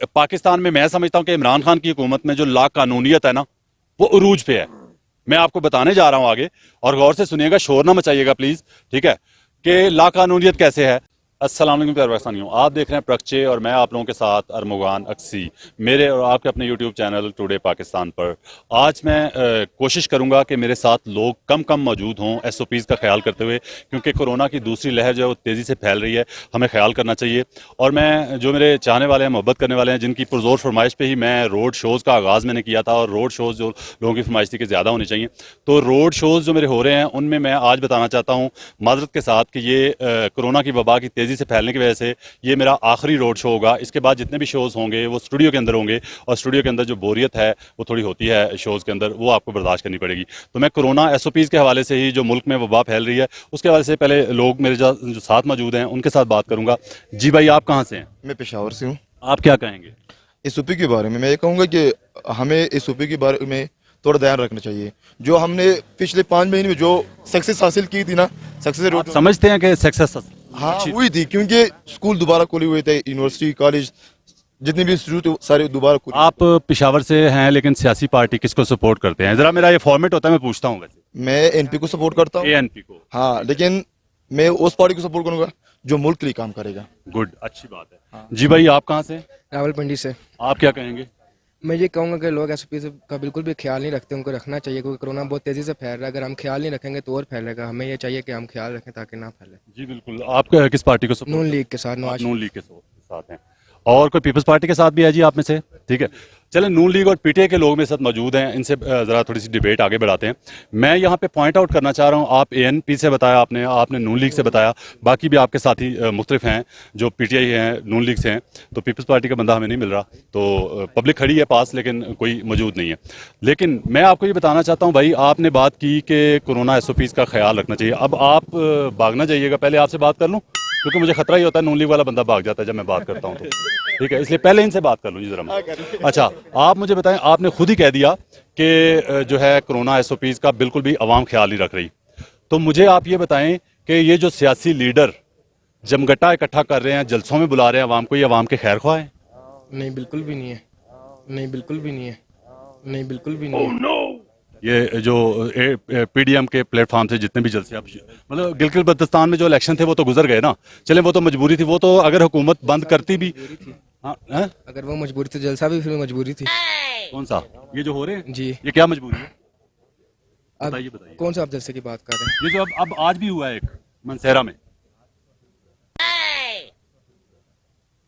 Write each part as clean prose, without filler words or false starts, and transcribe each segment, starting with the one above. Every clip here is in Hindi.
पाकिस्तान में मैं समझता हूं कि इमरान खान की हुकूमत में जो लाकानूनियत है ना, वो उरूज पे है। मैं आपको बताने जा रहा हूं आगे, और गौर से सुनिएगा, शोर ना मचाइएगा प्लीज, ठीक है, कि लाकानूनियत कैसे है। अस्सलाम वालेकुम प्यारे पाकिस्तानियों, आप देख रहे हैं प्रकचे और मैं आप लोगों के साथ अरमुगान अक्सी, मेरे और आपके अपने यूट्यूब चैनल टुडे पाकिस्तान पर। आज मैं कोशिश करूंगा कि मेरे साथ लोग कम कम मौजूद हों, SOPs का ख्याल करते हुए, क्योंकि कोरोना की दूसरी लहर जो है वो तेज़ी से फैल रही है, हमें ख्याल करना चाहिए। और मैं, जो मेरे चाहने वाले हैं, मोहब्बत करने वाले हैं, जिनकी पुरजोर फरमाइश पे ही मैं रोड शोज़ का आगाज़ मैंने किया था, और रोड शोज़ जो लोगों की फरमाइश थी कि ज़्यादा होने चाहिए, तो रोड शोज़ जो मेरे हो रहे हैं उनमें मैं आज बताना चाहता हूँ माजरत के साथ कि ये कोरोना की वबा की तेज़ी से फैलने की वजह से ये मेरा आखिरी रोड शो होगा। इसके बाद जितने भी शोज़ होंगे वो स्टूडियो के अंदर होंगे, और स्टूडियो के अंदर जो बोरियत है वो थोड़ी होती है शोज़ के अंदर, वो आपको बर्दाश्त करनी पड़ेगी। तो मैं कोरोना SOPs के हवाले से ही, जो मुल्क में वबा फैल रही है उसके हवाले से, पहले लोग मेरे जो साथ मौजूद हैं उनके साथ बात करूंगा। जी भाई, आप कहाँ से हैं? मैं पेशावर से हूँ। आप क्या कहेंगे? SOP के बारे में मैं ये कहूँगा कि हमें SOP के बारे में थोड़ा ध्यान रखना चाहिए। जो हमने पिछले 5 महीने में जो सक्सेस हासिल की थी ना, सक्सेस आप समझते हैं कि सक्सेस हाँ हुई थी, क्योंकि स्कूल दोबारा खोले हुए थे, यूनिवर्सिटी कॉलेज जितने भी इंस्टीट्यूट सारे दोबारा खोले। आप पेशावर से हैं, लेकिन सियासी पार्टी किसको सपोर्ट करते हैं? जरा, मेरा ये फॉर्मेट होता है, मैं पूछता हूँ। वैसे मैं NP को सपोर्ट करता हूँ। ANP को? हाँ, लेकिन मैं उस पार्टी को सपोर्ट करूंगा जो मुल्क के लिए काम करेगा। गुड, अच्छी बात है। हाँ। जी भाई, आप कहाँ से? रावलपिंडी से। आप क्या कहेंगे? मैं ये कहूँगा कि लोग SOP का बिल्कुल भी ख्याल नहीं रखते, उनको रखना चाहिए, क्योंकि कोरोना बहुत तेज़ी से फैल रहा है। अगर हम ख्याल नहीं रखेंगे तो और फैलेगा। हमें ये चाहिए कि हम ख्याल रखें ताकि ना फैले। जी बिल्कुल। आप किस पार्टी को सपोर्ट? नून लीग के साथ। आप नून लीग के साथ हैं, और कोई पीपल्स पार्टी के साथ भी है जी आप में से? ठीक है, चलें, नून लीग और PTI के लोग मेरे साथ मौजूद हैं, इनसे ज़रा थोड़ी सी डिबेट आगे बढ़ाते हैं। मैं यहाँ पे पॉइंट आउट करना चाह रहा हूँ, आप ANP से बताया आपने, आपने नून लीग से बताया, बाकी भी आपके साथी मुख्तलिफ हैं जो PTI हैं, नून लीग से हैं, तो पीपल्स पार्टी का बंदा हमें नहीं मिल रहा, तो पब्लिक खड़ी है पास लेकिन कोई मौजूद नहीं है। लेकिन मैं आपको ये बताना चाहता हूँ भाई, आपने बात की कि कोरोना SOPs का ख्याल रखना चाहिए। अब आप भागना जाइएगा, पहले आपसे बात कर लूँ, क्योंकि मुझे खतरा ही होता है नून लीग वाला बंदा भाग जाता है जब मैं बात करता हूँ तो, ठीक है, इसलिए पहले इनसे बात कर लूँ जी जरा मैं। अच्छा, आप मुझे बताएं, आपने खुद ही कह दिया कि जो है कोरोना SOPs का बिल्कुल भी आवाम ख्याल नहीं रख रही, तो मुझे आप ये बताएं कि ये जो सियासी लीडर जमघटा इकट्ठा कर रहे हैं, जलसों में बुला रहे हैं आवाम को, ये आवाम के खैर ख्वाह हैं? नहीं, बिल्कुल भी नहीं है। नहीं, बिल्कुल भी नहीं है। नहीं, बिल्कुल भी नहीं है। ये जो PDM के प्लेटफॉर्म से जितने भी जलसे, आप मतलब गिलगित बल्तिस्तान में जो इलेक्शन थे वो तो गुजर गए ना, चले, वो तो मजबूरी थी, वो तो अगर हुकूमत बंद करती भी, हाँ, अगर वो मजबूरी थी, जलसा भी फिर मजबूरी थी। कौन सा? ये जो हो रहे हैं जी। ये क्या मजबूरी है? अब बताइए। कौन सा आप जलसे की बात कर रहे हैं? ये जो अब आज भी हुआ है एक मनसेरा में,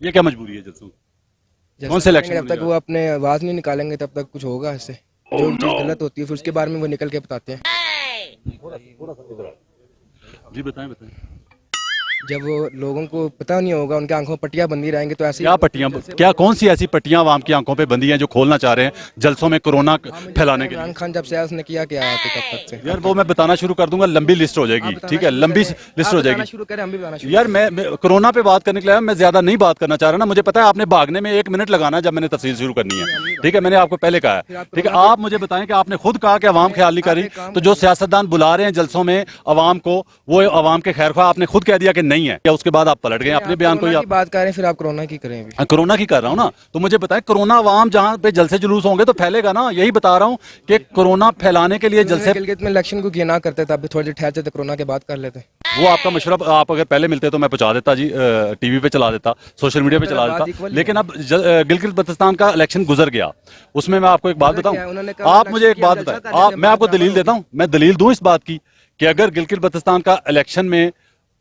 ये क्या मजबूरी है जलसों? कौन से इलेक्शन? जब तक वो अपने आवाज नहीं निकालेंगे तब तक कुछ होगा इससे। जो चीज गलत होती है फिर उसके बारे में वो निकल के बताते हैं। जी बताएं। जब वो लोगों को पता नहीं होगा, उनके आंखों में पट्टियां बंदी रहेंगी, तो ऐसे क्या पट्टियां, क्या कौन सी ऐसी पट्टियां आवाम की आंखों पे बंदी हैं जो खोलना चाह रहे हैं जलसों में कोरोना फैलाने के लिए? इमरान खान जब से उसने किया क्या आते तब तक से। यार वो मैं बताना शुरू कर दूंगा, लंबी लिस्ट हो जाएगी, ठीक है, लंबी लिस्ट हो जाएगी। शुरू करें, हम भी बताना शुरू। यार मैं कोरोना पे बात करने के लिए मैं ज्यादा नहीं बात करना चाह रहा ना, मुझे पता है आपने भागने में 1 मिनट लगाना जब मैंने तफसील शुरू करनी है, ठीक है, मैंने आपको पहले कहा है, ठीक है। आप मुझे बताएं कि आपने खुद कहा कि अवाम ख्याल नहीं कर रही, तो जो सियासतदान बुला रहे हैं जलसों में अवाम को, वो अवाम के खैर ख्वाह, आपने खुद कह दिया कि नहीं है, या उसके बाद आप पलट गए अपने बयान को ही? आप बात कर रहे हैं, फिर आप कोरोना की करें अभी। कोरोना की कर रहा हूँ ना, तो मुझे बताएं, कोरोना अवाम जहाँ पे जलसे जुलूस होंगे तो फैलेगा ना, यही बता रहा हूँ कि कोरोना फैलाने के लिए जलसे। गिलगित में इलेक्शन को किया ना करते थे, अभी थोड़ी देर ठहरते थे, कोरोना के बाद कर लेते। वो आपका मशवरा, आप अगर पहले मिलते तो मैं पहुंचा देता जी, TV पे चला देता, सोशल मीडिया पे चला देता, लेकिन अब गिलगित बल्तिस्तान का इलेक्शन गुजर गया, उसमें मैं आपको एक बात बताऊं, आप मुझे एक बात बताएं, मैं आपको दलील देता हूं, मैं दलील दूं इस बात की कि अगर गिलगित बल्तिस्तान का इलेक्शन में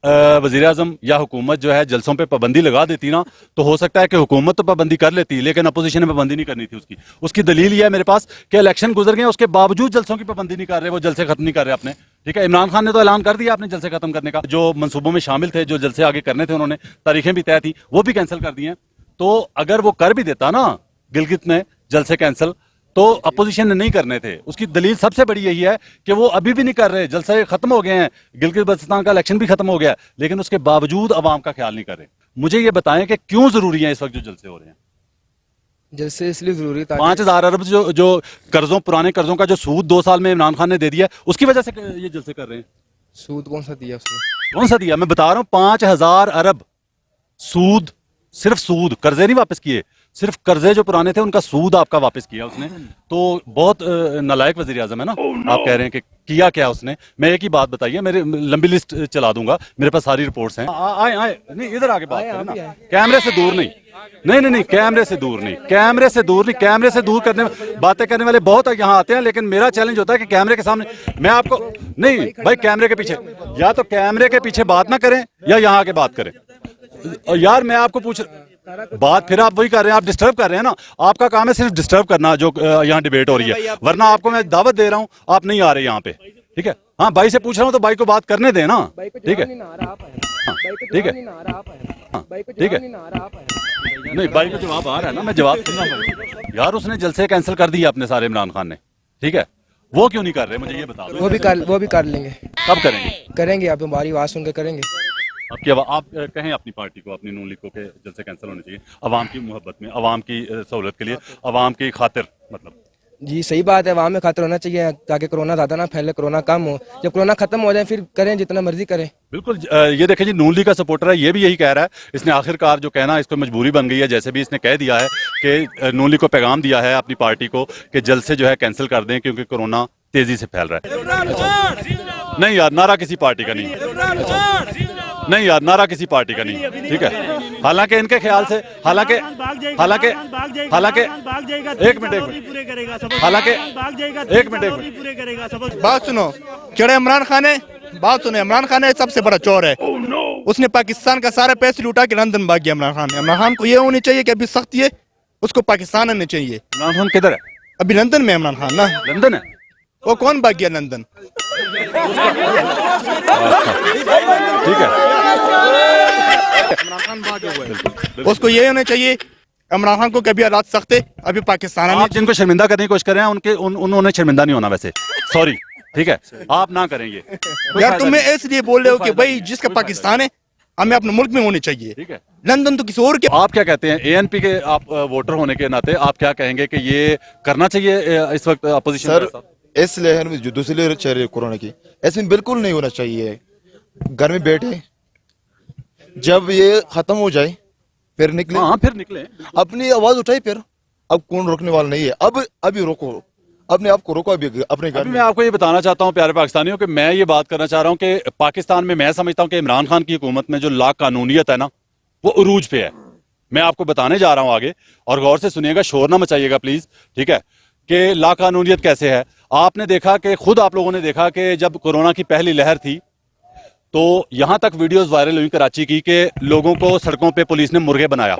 वजीर आजम या हुकूमत जो है जलसों पे पाबंदी लगा देती ना, तो हो सकता है कि हुकूमत तो पाबंदी कर लेती, लेकिन अपोजिशन में पाबंदी नहीं करनी थी उसकी दलील ये है मेरे पास कि इलेक्शन गुजर गए, उसके बावजूद जलसों की पाबंदी नहीं कर रहे, वो जलसे खत्म नहीं कर रहे अपने, ठीक है। इमरान खान ने तो ऐलान कर दिया अपने जलसे खत्म करने का, जो मंसूबों में शामिल थे, जो जलसे आगे करने थे, उन्होंने तारीखें भी तय थी, वो भी कैंसिल कर दी हैं। तो अगर वो कर भी देता ना गिलगित में जलसे कैंसिल, तो अपोजिशन ने नहीं करने थे, उसकी दलील सबसे बड़ी यही है कि वो अभी भी नहीं कर रहे, जलसे खत्म हो गए हैं, गिलगित बल्तिस्तान का इलेक्शन भी खत्म हो गया, लेकिन उसके बावजूद अवाम का ख्याल नहीं कर रहे। मुझे ये बताएं कि क्यों जरूरी है इस वक्त जो जलसे हो रहे हैं? जलसे इसलिए जरूरी था, 5,000 अरब जो कर्जों, पुराने कर्जों का जो सूद 2 साल में इमरान खान ने दे दिया, उसकी वजह से ये जलसे कर रहे हैं। सूद कौन सा दिया उसने? कौन सा दिया? मैं बता रहा हूं, 5,000 अरब सूद, सिर्फ सूद, कर्जे नहीं वापस किए, सिर्फ कर्जे जो पुराने थे उनका सूद आपका वापस किया उसने। तो बहुत नालायक वजीर आजम है ना। आप कह रहे हैं कि किया क्या उसने। मैं एक ही बात बताइए, मेरी लंबी लिस्ट चला दूंगा, मेरे पास सारी रिपोर्ट्स हैं। आए आए नहीं, इधर आके बात करें ना, कैमरे से दूर नहीं। नहीं नहीं नहीं, कैमरे से दूर नहीं, कैमरे से दूर नहीं। कैमरे से दूर करने बातें करने वाले बहुत यहाँ आते हैं, लेकिन मेरा चैलेंज होता है कि कैमरे के सामने मैं आपको नहीं भाई, कैमरे के पीछे या तो कैमरे के पीछे बात ना करें या यहाँ आके बात करें। और यार मैं आपको पूछ बात फिर आप वही कर रहे हैं, आप डिस्टर्ब कर रहे हैं ना। आपका काम है सिर्फ डिस्टर्ब करना जो यहाँ डिबेट हो रही है, वरना आपको मैं दावत दे रहा हूँ, आप नहीं आ रहे यहाँ पे। ठीक है, हाँ भाई से पूछ रहा हूँ तो भाई को बात करने दें ना। ठीक है, ठीक है, ठीक है, नहीं भाई को जवाब आ रहा है ना, मैं जवाब सुन रहा हूँ। यार उसने जलसे कैंसिल कर दिए अपने सारे, इमरान खान ने। ठीक है, वो क्यों नहीं कर रहे, मुझे ये बता दो। वो भी कर लेंगे। कब करेंगे? करेंगे, आप हमारी आवाज़ सुन के करेंगे। आप कहें अपनी पार्टी को, अपनी नून लीग को, के जलसे कैंसिल होने चाहिए अवाम की मोहब्बत में, अवाम की सहूलत के लिए, अवाम की खातिर। मतलब जी सही बात है, अवाम में खातिर होना चाहिए ताकि कोरोना ज़्यादा ना फैले, कोरोना कम हो। जब कोरोना खत्म हो जाए फिर करें, जितना मर्जी करें। बिल्कुल। ये देखें जी, नून लीग का सपोर्टर है, ये भी यही कह रहा है। इसने आखिरकार जो कहना, इसको मजबूरी बन गई है, जैसे भी इसने कह दिया है कि नून लीग को पैगाम दिया है अपनी पार्टी को कि जल्द से जो है कैंसिल कर दें, क्योंकि कोरोना तेजी से फैल रहा है। नहीं यार, नारा किसी पार्टी का नहीं, नहीं यार, नारा किसी पार्टी का नहीं। ठीक है, हालांकि इनके ख्याल से, हालांकि एक मिनट, हालांकि एक मिनट, बात सुनो, केड़े इमरान खान है, बात सुनो, इमरान खान है सबसे बड़ा चोर है। उसने पाकिस्तान का सारे पैसे लूटा के लंदन भाग गया इमरान खान। इमरान खान को ये होनी चाहिए कि अभी सख्ती है, उसको पाकिस्तान आने चाहिए। इमरान खान किधर है? अभी लंदन में इमरान खान ना, लंदन है। वो कौन भाग गया लंदन? ठीक है, इमरान खान भागे हुए हैं। उसको ये होना चाहिए, इमरान खान को कभी हालात सख्त है, अभी पाकिस्तान आप जिनको शर्मिंदा करने की कोशिश कर रहे हैं उनके उन्होंने शर्मिंदा नहीं होना वैसे, सॉरी। ठीक है, आप ना करेंगे यार। तुम इसलिए बोल रहे हो कि भाई जिसका पाकिस्तान है हमें अपने मुल्क में होनी चाहिए। ठीक है, लंदन तो किसी और के। आप क्या कहते हैं, एएनपी के आप वोटर होने के नाते आप क्या कहेंगे कि ये करना चाहिए इस वक्त अपोजिशन? सर इस लहर में जो दूसरी लहर चल रही है कोरोना की, इसमें बिल्कुल नहीं होना चाहिए। घर में बैठे, जब ये खत्म हो जाए फिर निकले। हाँ फिर निकले, अपनी आवाज उठाई फिर। अब कौन रोकने वाला नहीं है। अब अभी रोको, अपने आप को रोको अभी अपने घर अभी में। मैं आपको ये बताना चाहता हूँ प्यारे पाकिस्तानियों कि मैं ये बात करना चाह रहा हूँ कि पाकिस्तान में मैं समझता हूँ कि इमरान खान की हुकूमत में जो लाकानूनियत है ना, वो उरूज पे है। मैं आपको बताने जा रहा हूँ आगे, और गौर से सुनिएगा, शोर ना मचाइएगा प्लीज। ठीक है, कि लाकानूनियत कैसे है। आपने देखा कि खुद आप लोगों ने देखा कि जब कोरोना की पहली लहर थी तो यहां तक वीडियोस वायरल हुई कराची की कि लोगों को सड़कों पे पुलिस ने मुर्गे बनाया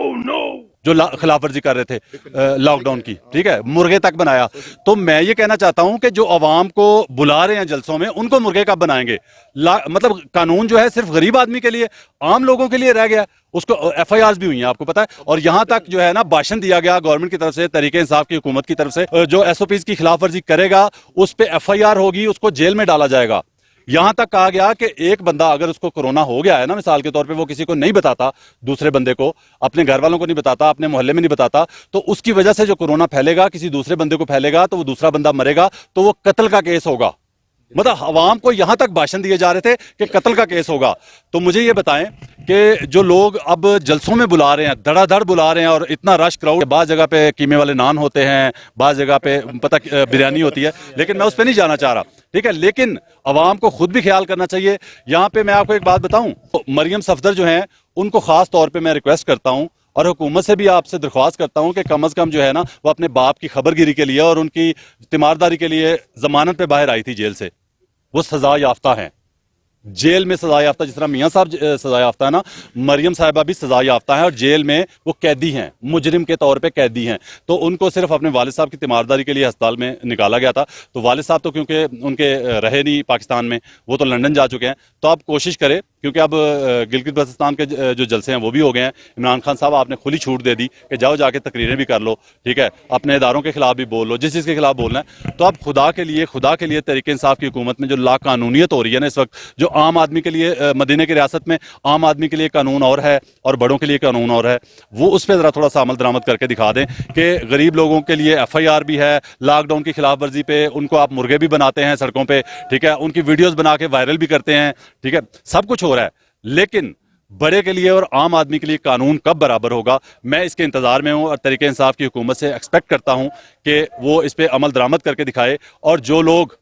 जो खिलाफ वर्जी कर रहे थे लॉकडाउन की। ठीक है, मुर्गे तक बनाया। तो मैं ये कहना चाहता हूं कि जो अवाम को बुला रहे हैं जलसों में, उनको मुर्गे कब बनाएंगे? मतलब कानून जो है सिर्फ गरीब आदमी के लिए, आम लोगों के लिए रह गया। उसको एफआईआर भी हुई हैं, आपको पता है। और यहां तक जो है ना, भाषण दिया गया गवर्नमेंट की तरफ से, तरीके इंसाफ की हुकूमत की तरफ से, जो एसओपीज की खिलाफ वर्जी करेगा उस पर एफआईआर होगी, उसको जेल में डाला जाएगा। यहां तक कहा गया कि एक बंदा अगर उसको कोरोना हो गया है ना, मिसाल के तौर पे, वो किसी को नहीं बताता, दूसरे बंदे को, अपने घर वालों को नहीं बताता, अपने मोहल्ले में नहीं बताता, तो उसकी वजह से जो कोरोना फैलेगा, किसी दूसरे बंदे को फैलेगा, तो वो दूसरा बंदा मरेगा, तो वो कत्ल का केस होगा। मतलब अवाम को यहां तक भाषण दिए जा रहे थे कि कत्ल का केस होगा। तो मुझे ये बताएं कि जो लोग अब जलसों में बुला रहे हैं, धड़ाधड़ बुला रहे हैं, और इतना रश क्राउड, बाज़ जगह पे कीमे वाले नान होते हैं, बाज़ जगह पे पता बिरयानी होती है, लेकिन मैं उस पर नहीं जाना चाह रहा। ठीक है, लेकिन अवाम को खुद भी ख्याल करना चाहिए। यहाँ पे मैं आपको एक बात बताऊं, तो मरियम सफदर जो हैं, उनको खास तौर पे मैं रिक्वेस्ट करता हूं, और हुकूमत से भी आपसे दरख्वास्त करता हूं कि कम अज कम जो है ना, वो अपने बाप की खबरगिरी के लिए और उनकी तीमारदारी के लिए जमानत पे बाहर आई थी जेल से, वो सजा याफ्ता हैं, जेल में सजा याफ्ता। जिस तरह मियाँ साहब सजा याफ्ता है ना, मरियम साहिबा भी सजा याफ्ता है, और जेल में वो कैदी हैं, मुजरिम के तौर पे कैदी हैं। तो उनको सिर्फ अपने वालिद साहब की तीमारदारी के लिए अस्पताल में निकाला गया था। तो वालिद साहब तो क्योंकि उनके रहे नहीं पाकिस्तान में, वो तो लंदन जा चुके हैं। तो आप कोशिश करें, क्योंकि अब गिलगित बल्तिस्तान के जो जलसे हैं वो भी हो गए हैं। इमरान खान साहब, आपने खुली छूट दे दी कि जाओ जाके तकरीरें भी कर लो। ठीक है, अपने इदारों के खिलाफ भी बोल लो, जिस चीज़ के खिलाफ बोलना है। तो अब खुदा के लिए तरीके इंसाफ की हुकूमत में जो लाकानूनियत हो रही है ना इस वक्त, जो आम आदमी के लिए, मदीने की रियासत में आम आदमी के लिए कानून और है और बड़ों के लिए कानून और है, वो उस पर ज़रा थोड़ा सा अमल दरामद करके दिखा दें कि गरीब लोगों के लिए एफआईआर भी है, लॉकडाउन की खिलाफ वर्जी पे उनको आप मुर्गे भी बनाते हैं सड़कों पे। ठीक है, उनकी वीडियोस बना के वायरल भी करते हैं। ठीक है, सब कुछ हो रहा है, लेकिन बड़े के लिए और आम आदमी के लिए कानून कब बराबर होगा, मैं इसके इंतजार में हूं और तरीके इंसाफ की हुकूमत से एक्सपेक्ट करता हूं कि वो इस पे अमल दरामद करके दिखाए। और जो लोग,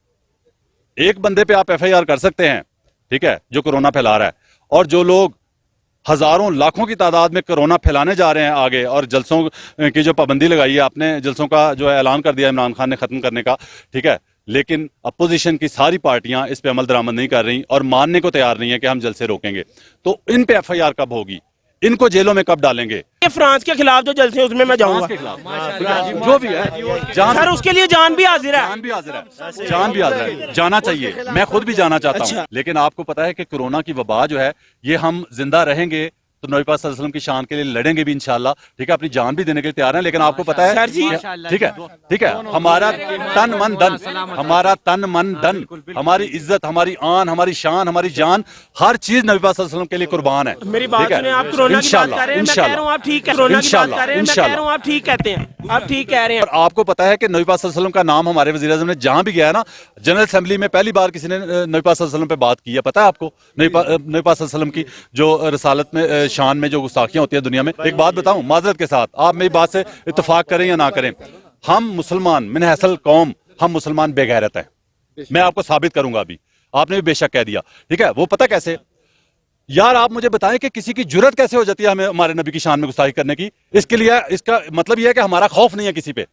एक बंदे पे आप FIR कर सकते हैं, ठीक है, जो कोरोना फैला रहा है, और जो लोग हजारों लाखों की तादाद में कोरोना फैलाने जा रहे हैं आगे, और जलसों की जो पाबंदी लगाई है आपने, जलसों का जो है ऐलान कर दिया इमरान खान ने खत्म करने का, ठीक है, लेकिन अपोजिशन की सारी पार्टियां इस पे अमल दरामद नहीं कर रही और मानने को तैयार नहीं है कि हम जलसे रोकेंगे। तो इन पे FIR कब होगी, इनको जेलों में कब डालेंगे? ये फ्रांस के खिलाफ जो जलसे हैं उसमें मैं जाऊंगा, जो भी है सर उसके लिए जान भी हाजिर है, जान भी हाजिर है, जान भी हाजिर है, जाना चाहिए, मैं खुद भी जाना चाहता हूँ। लेकिन आपको पता है कि कोरोना की वबा जो है, ये हम जिंदा रहेंगे तो नबी पाक सल्लल्लाहु अलैहि वसल्लम की शान के लिए लड़ेंगे भी इंशाल्लाह, ठीक है, अपनी जान भी देने के लिए तैयार हैं। लेकिन आपको पता है, सर जी, ठीक है, हमारा तन मन धन, हमारा तन मन धन, हमारी इज्जत, हमारी आन, हमारी शान, हमारी जान, हर चीज नबी पाक सल्लल्लाहु अलैहि वसल्लम के लिए कुर्बान है। मेरी बात सुने, आप कोरोना की बात कर रहे हैं, मैं कह रहा हूँ आप ठीक है, कोरोना की बात कर रहे हैं, मैं कह रहा हूँ आप ठीक कहते हैं, आप ठीक कह रहे हैं। और आपको पता है कि नबी पाक सल्लल्लाहु अलैहि वसल्लम का नाम हमारे वज़ीर आज़म ने जहां भी गया है ना, जनरल असेंबली में पहली बार किसी ने नबी पाक सल्लल्लाहु अलैहि वसल्लम पे बात की है, पता है आपको? नबी पाक सल्लल्लाहु अलैहि वसल्लम की जो रसालत में, शान में जो गुस्ताखियां होती है दुनिया में। एक बात बताऊं माजरत के साथ, आप मेरी बात से इत्तेफाक करें या ना करें, हम मुसलमान मिन हैसल कौम, हम मुसलमान बेगैरत हैं। मैं आपको साबित करूंगा अभी, आपने भी बेशक कह दिया, ठीक है, वो पता कैसे? यार आप मुझे बताएं कि किसी की जुर्रत कैसे हो जाती है हमें हमारे नबी की शान में गुस्ताखी करने की? इसके लिए इसका मतलब यह है कि हमारा खौफ नहीं है किसी पे,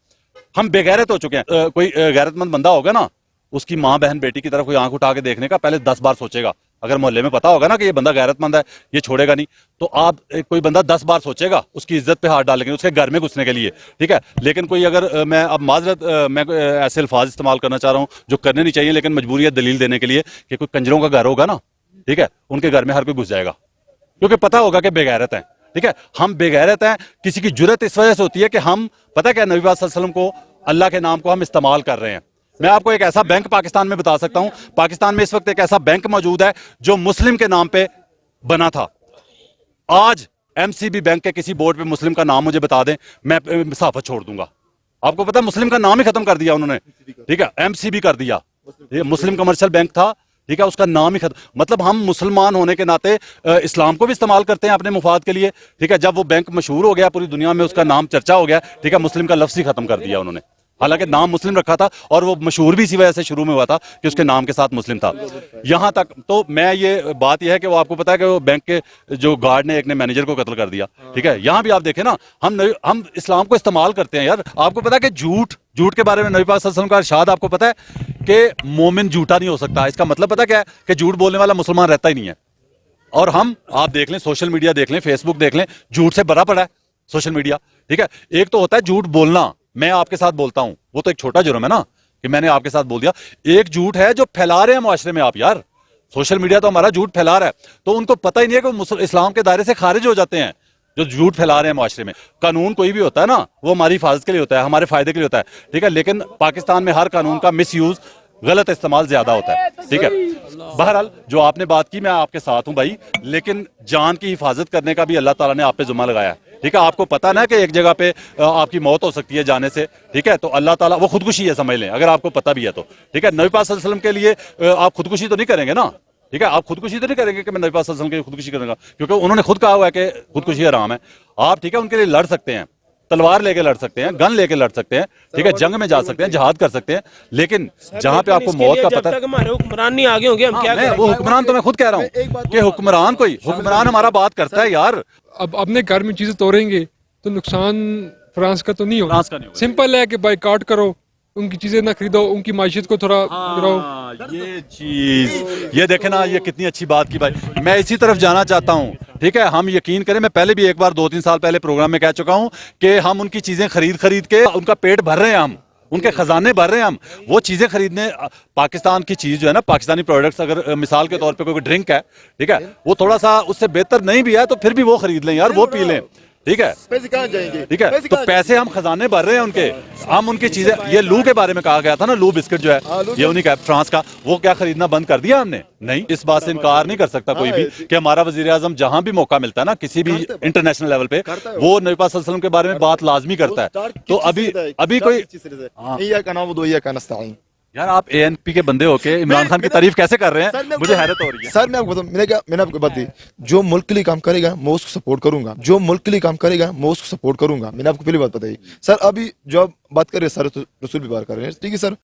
हम बेगैरत हो चुके हैं। कोई गैरतमंद बंदा होगा ना, उसकी माँ बहन बेटी की तरफ कोई आंख उठा के देखने का पहले 10 बार सोचेगा। अगर मोहल्ले में पता होगा ना कि ये बंदा गैरतमंद है, ये छोड़ेगा नहीं, तो आप कोई बंदा 10 बार सोचेगा उसकी इज्जत पे हाथ डालेंगे, उसके घर में घुसने के लिए, ठीक है। लेकिन कोई अगर, मैं अब माजरत, मैं ऐसे अल्फाज इस्तेमाल करना चाह रहा हूँ जो करने नहीं चाहिए, लेकिन मजबूरी है दलील देने के लिए कि कोई कंजरों का घर होगा ना, ठीक है, उनके घर में हर कोई घुस जाएगा क्योंकि पता होगा कि बेगैरत हैं, ठीक है। हम बेगैरत हैं, किसी की जुर्रत इस वजह से होती है कि हम, पता क्या, नबी पाक सल्लल्लाहु अलैहि वसल्लम को, अल्लाह के नाम को हम इस्तेमाल कर रहे हैं। मैं आपको एक ऐसा बैंक पाकिस्तान में बता सकता हूं, पाकिस्तान में इस वक्त एक ऐसा बैंक मौजूद है जो मुस्लिम के नाम पे बना था। आज MCB बैंक के किसी बोर्ड पे मुस्लिम का नाम मुझे बता दें, मैं सहाफत छोड़ दूंगा। आपको पता है मुस्लिम का नाम ही खत्म कर दिया उन्होंने, ठीक है, MCB कर दिया, ये मुस्लिम कमर्शियल बैंक था, ठीक है, उसका नाम ही खत्म। मतलब हम मुसलमान होने के नाते इस्लाम को भी इस्तेमाल करते हैं अपने मुफाद के लिए, ठीक है। जब वो बैंक मशहूर हो गया पूरी दुनिया में, उसका नाम चर्चा हो गया, ठीक है, मुस्लिम का लफ्ज ही खत्म कर दिया उन्होंने। हालांकि नाम मुस्लिम रखा था और वो मशहूर भी इसी वजह से शुरू में हुआ था कि उसके नाम के साथ मुस्लिम था। यहां तक तो मैं, ये बात यह है कि वो आपको पता है कि वो बैंक के जो गार्ड ने एक ने मैनेजर को कत्ल कर दिया, ठीक है। यहां भी आप देखें ना, हम इस्लाम को इस्तेमाल करते हैं यार। आपको पता है कि झूठ के बारे में नबी पाक सल्लल्लाहु अलैहि वसल्लम का इरशाद आपको पता है कि मोमिन झूठा नहीं हो सकता। इसका मतलब पता क्या है कि झूठ बोलने वाला मुसलमान रहता ही नहीं है। और हम, आप देख लें, सोशल मीडिया देख लें, फेसबुक देख लें, झूठ से भरा पड़ा है सोशल मीडिया, ठीक है। एक तो होता है झूठ बोलना, मैं आपके साथ बोलता हूं, वो तो एक छोटा जुर्म है ना कि मैंने आपके साथ बोल दिया। एक झूठ है जो फैला रहे हैं मुआशरे में आप, यार सोशल मीडिया तो हमारा झूठ फैला रहा है, तो उनको पता ही नहीं है कि वो इस्लाम के दायरे से खारिज हो जाते हैं जो झूठ फैला रहे हैं मुआशरे में। कानून कोई भी होता है ना, वो हमारी हिफाजत के लिए होता है, हमारे फायदे के लिए होता है, ठीक है। लेकिन पाकिस्तान में हर कानून का मिस यूज, गलत इस्तेमाल ज्यादा होता है, ठीक है। बहरहाल जो आपने बात की, मैं आपके साथ हूं भाई, लेकिन जान की हिफाजत करने का भी अल्लाह ताला ने आप पे जुम्मा लगाया है, ठीक है। आपको पता ना कि एक जगह पे आपकी मौत हो सकती है जाने से, ठीक है, तो अल्लाह ताला, वो खुदकुशी है समझ लें, अगर आपको पता भी है तो, ठीक है। नबी पाक सल्लल्लाहु अलैहि वसल्लम के लिए आप खुदकुशी तो नहीं करेंगे ना, ठीक है, आप खुदकुशी तो नहीं करेंगे कि मैं नबी पाक सल्लल्लाहु अलैहि वसल्लम के लिए खुदकुशी करूंगा, क्योंकि उन्होंने खुद कहा हुआ है कि खुदकुशी हराम है। आप, ठीक है, उनके लिए लड़ सकते हैं, तलवार लेके लड़ सकते हैं, गन लेके लड़ सकते हैं, ठीक है, जंग में जा सकते हैं, जहाद कर सकते हैं, लेकिन जहां पे आपको मौत का पता, जब तक हमारे हुक्मरान नहीं आगे होंगे हम क्या करें? वो हुक्मरान तो मैं खुद कह रहा हूँ कि हुक्मरान हमारा बात करता है यार। अब अपने घर में चीजें तोड़ेंगे तो नुकसान फ्रांस का तो नहीं होगा, फ्रांस का नहीं होगा। सिंपल है कि बाइकआउट करो, उनकी चीजें ना खरीदो, उनकी माशियत को थोड़ा गिराओ। ये चीज, ये देखे ना, ये कितनी अच्छी बात की भाई, मैं इसी तरफ जाना चाहता हूँ, ठीक है। हम यकीन करें, मैं पहले भी एक बार 2-3 साल पहले प्रोग्राम में कह चुका हूँ कि हम उनकी चीजें खरीद के उनका पेट भर रहे हैं, हम उनके खजाने भर रहे हैं, हम वो चीजें खरीदने। पाकिस्तान की चीज जो है ना, पाकिस्तानी प्रोडक्ट्स, अगर मिसाल के तौर पे कोई ड्रिंक है, ठीक है, वो थोड़ा सा उससे बेहतर नहीं भी है तो फिर भी वो खरीद लें यार, वो पी लें, ठीक है, पैसे कहाँ जाएंगे? ठीक है। तो पैसे हम खजाने भर रहे हैं उनके, हम उनकी चीजें, ये लू के बारे में कहा गया था ना, लू बिस्किट जो है, ये उन्हीं का फ्रांस का, वो क्या खरीदना बंद कर दिया हमने? नहीं, इस बात से इनकार नहीं कर सकता कोई भी कि हमारा वजीर आजम जहां भी मौका मिलता है ना, किसी भी इंटरनेशनल लेवल पे, वो नबी पाक सल्लल्लाहु अलैहि वसल्लम के बारे में बात लाजमी करता है। तो अभी कोई, यार आप एएनपी के बंदे होके इमरान खान की तारीफ कैसे कर रहे सर, हैं मैं मुझे हैरत हो रही है। सर मैं आपको बताऊं, मैंने आपको बात दी, जो मुल्क के लिए काम करेगा मैं उसको सपोर्ट करूंगा, जो मुल्क के लिए काम करेगा मैं उसको सपोर्ट करूंगा। मैंने आपको पहली बात बताई। सर अभी जो आप बात कर रहे हैं सर रसूल भी बात कर रहे हैं, ठीक है सर,